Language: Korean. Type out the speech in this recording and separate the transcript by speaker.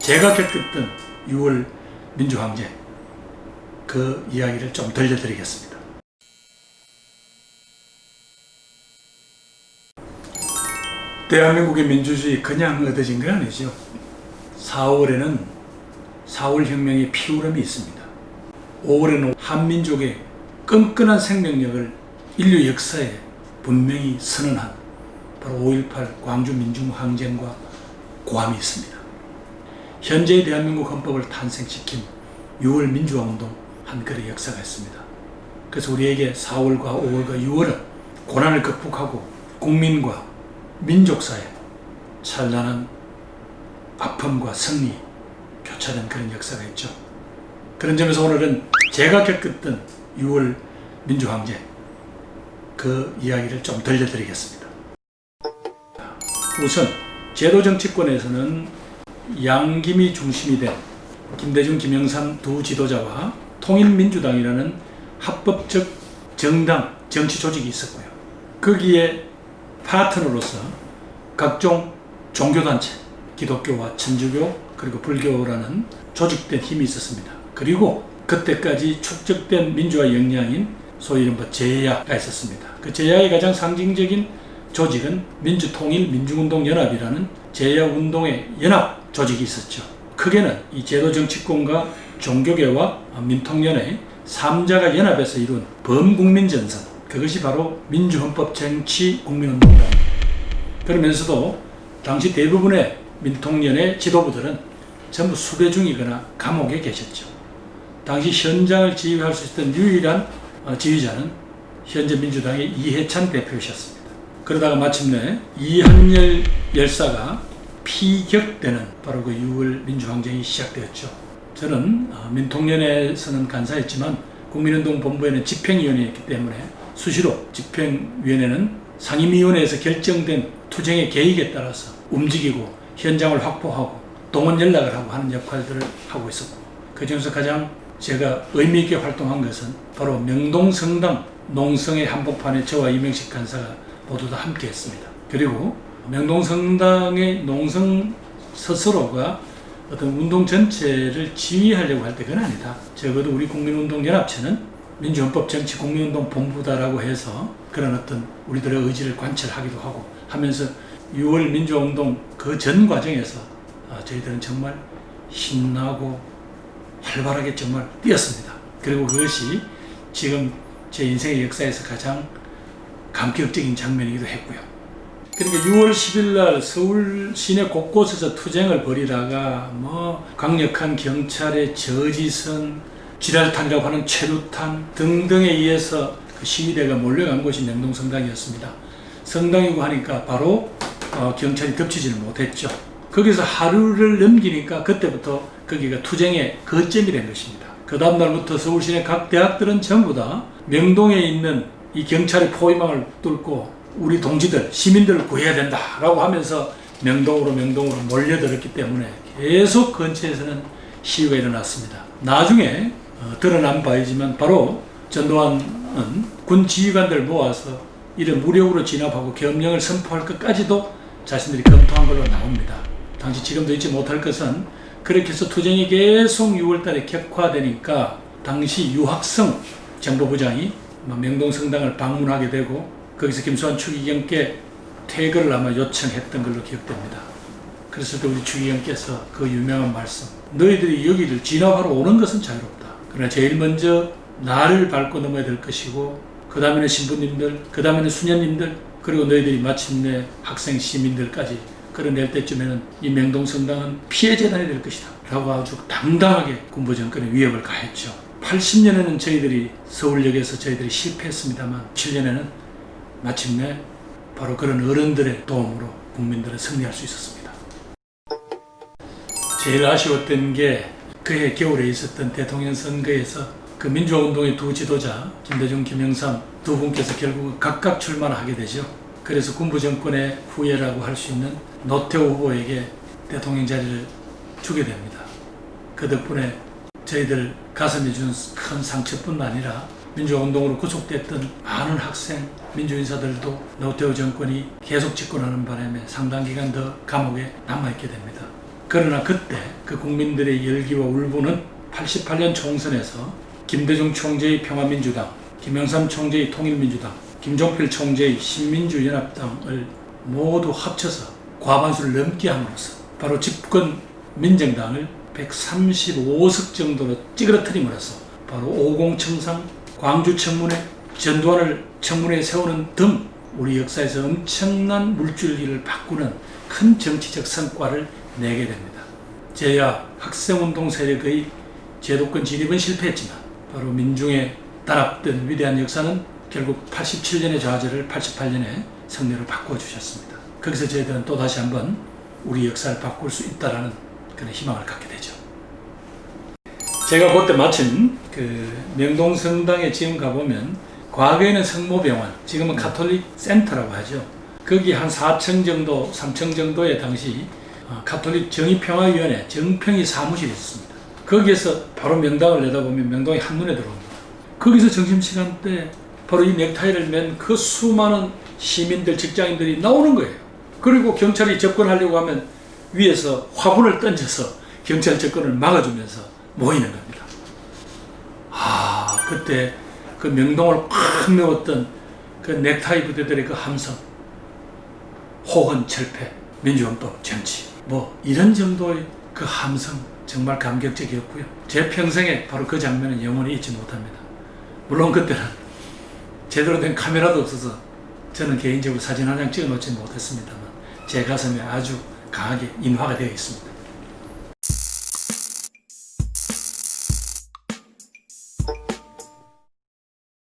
Speaker 1: 제가 겪었던 6월 민주항쟁 그 이야기를 좀 들려드리겠습니다. 대한민국의 민주주의 그냥 얻어진 건 아니죠. 4월에는 4.18혁명의 피울음이 있습니다. 5월에는 한민족의 끈끈한 생명력을 인류 역사에 분명히 선언한 바로 5.18 광주민중항쟁과 고함이 있습니다. 현재의 대한민국 헌법을 탄생시킨 6월 민주화운동 한 글의 역사가 있습니다. 그래서 우리에게 4월과 5월과 6월은 고난을 극복하고 국민과 민족사에 찬란한 아픔과 승리 교차된 그런 역사가 있죠. 그런 점에서 오늘은 제가 겪었던 6월 민주항쟁 그 이야기를 좀 들려드리겠습니다. 우선 제도정치권에서는 양김이 중심이 된 김대중, 김영삼 두 지도자와 통일민주당이라는 합법적 정당, 정치 조직이 있었고요. 거기에 파트너로서 각종 종교단체, 기독교와 천주교 그리고 불교라는 조직된 힘이 있었습니다. 그리고 그때까지 축적된 민주화 역량인 소위 이른바 제야가 있었습니다. 그 제야의 가장 상징적인 조직은 민주통일민중운동연합이라는 제야운동의 연합 조직이 있었죠. 크게는 이 제도정치권과 종교계와 민통연의 3자가 연합해서 이룬 범국민전선, 그것이 바로 민주헌법쟁취국민운동입니다. 그러면서도 당시 대부분의 민통연의 지도부들은 전부 수배 중이거나 감옥에 계셨죠. 당시 현장을 지휘할 수 있었던 유일한 지휘자는 현재 민주당의 이해찬 대표이셨습니다. 그러다가 마침내 이한열 열사가 피격되는 바로 그 6월 민주항쟁이 시작되었죠. 저는 민통연에서는 간사였지만 국민운동본부에는 집행위원회였기 때문에 수시로 집행위원회는 상임위원회에서 결정된 투쟁의 계획에 따라서 움직이고 현장을 확보하고 동원 연락을 하고 하는 역할들을 하고 있었고, 그중에서 가장 제가 의미있게 활동한 것은 바로 명동성당 농성의 한복판에 저와 이명식 간사가 모두 다 함께 했습니다. 그리고 명동성당의 농성 스스로가 어떤 운동 전체를 지휘하려고 할 때 그건 아니다. 적어도 우리 국민운동연합체는 민주헌법정치국민운동본부다라고 해서 그런 어떤 우리들의 의지를 관철하기도 하고 하면서 6월 민주화운동 그 전 과정에서 저희들은 정말 신나고 활발하게 정말 뛰었습니다. 그리고 그것이 지금 제 인생의 역사에서 가장 감격적인 장면이기도 했고요. 그러니까 6월 10일 날 서울 시내 곳곳에서 투쟁을 벌이다가 강력한 경찰의 저지선, 지랄탄이라고 하는 최루탄 등등에 의해서 그 시위대가 몰려간 곳이 명동성당이었습니다. 성당이고 하니까 바로 경찰이 덮치지를 못했죠. 거기서 하루를 넘기니까 그때부터 거기가 투쟁의 거점이 된 것입니다. 그 다음 날부터 서울 시내 각 대학들은 전부 다 명동에 있는 이 경찰의 포위망을 뚫고 우리 동지들, 시민들을 구해야 된다라고 하면서 명동으로 몰려들었기 때문에 계속 근처에서는 시위가 일어났습니다. 나중에 드러난 바이지만 바로 전두환은 군 지휘관들 모아서 이를 무력으로 진압하고 겸령을 선포할 것까지도 자신들이 검토한 걸로 나옵니다. 당시 지금도 잊지 못할 것은 그렇게 해서 투쟁이 계속 6월달에 격화되니까 당시 유학성 정보부장이 명동성당을 방문하게 되고 거기서 김수환 추기경께 퇴거를 아마 요청했던 걸로 기억됩니다. 그랬을 때 우리 추기경께서 그 유명한 말씀, 너희들이 여기를 진압하러 오는 것은 자유롭다. 그러나 제일 먼저 나를 밟고 넘어야 될 것이고 그 다음에는 신부님들, 그 다음에는 수녀님들, 그리고 너희들이 마침내 학생 시민들까지 끌어낼 때쯤에는 이 명동성당은 피해재단이 될 것이다 라고 아주 당당하게 군부정권에 위협을 가했죠. 80년에는 저희들이 서울역에서 저희들이 실패했습니다만 7년에는 마침내 바로 그런 어른들의 도움으로 국민들은 승리할 수 있었습니다. 제일 아쉬웠던 게 그해 겨울에 있었던 대통령 선거에서 그 민주화운동의 두 지도자 김대중, 김영삼 두 분께서 결국 각각 출마를 하게 되죠. 그래서 군부정권의 후예라고 할 수 있는 노태우 후보에게 대통령 자리를 주게 됩니다. 그 덕분에 저희들 가슴에 준 큰 상처뿐만 아니라 민주화운동으로 구속됐던 많은 학생, 민주인사들도 노태우 정권이 계속 집권하는 바람에 상당 기간 더 감옥에 남아있게 됩니다. 그러나 그때 그 국민들의 열기와 울분은 88년 총선에서 김대중 총재의 평화민주당, 김영삼 총재의 통일민주당, 김종필 총재의 신민주연합당을 모두 합쳐서 과반수를 넘게 함으로써 바로 집권 민정당을 135석 정도로 찌그러뜨림으로써 바로 오공청상, 광주청문회, 전두환을 청문회에 세우는 등 우리 역사에서 엄청난 물줄기를 바꾸는 큰 정치적 성과를 내게 됩니다. 제야 학생운동 세력의 제도권 진입은 실패했지만 바로 민중의 단합된 위대한 역사는 결국 87년의 좌절을 88년에 승리로 바꿔주셨습니다. 거기서 저희들은 또다시 한번 우리 역사를 바꿀 수 있다는 그런 희망을 갖게 되죠. 제가 그때 마침 그 명동성당에 지금 가보면 과거에는 성모병원, 지금은 가톨릭 센터라고 하죠. 거기 한 4층 정도, 3층 정도의 당시 가톨릭 정의평화위원회 정평이 사무실이 있었습니다. 거기에서 바로 명당을 내다보면 명동이 한눈에 들어옵니다. 거기서 점심시간 때 바로 이 넥타이를 맨 그 수많은 시민들, 직장인들이 나오는 거예요. 그리고 경찰이 접근하려고 하면 위에서 화분을 던져서 경찰 접근을 막아주면서 모이는 겁니다. 그때 그 명동을 팍 메웠던 그 넥타이 부대들의 그 함성, 호언, 철폐, 민주헌법, 정치, 뭐 이런 정도의 그 함성 정말 감격적이었고요. 제 평생에 바로 그 장면은 영원히 잊지 못합니다. 물론 그때는 제대로 된 카메라도 없어서 저는 개인적으로 사진 한 장 찍어 놓지 못했습니다만 제 가슴에 아주 강하게 인화가 되어 있습니다.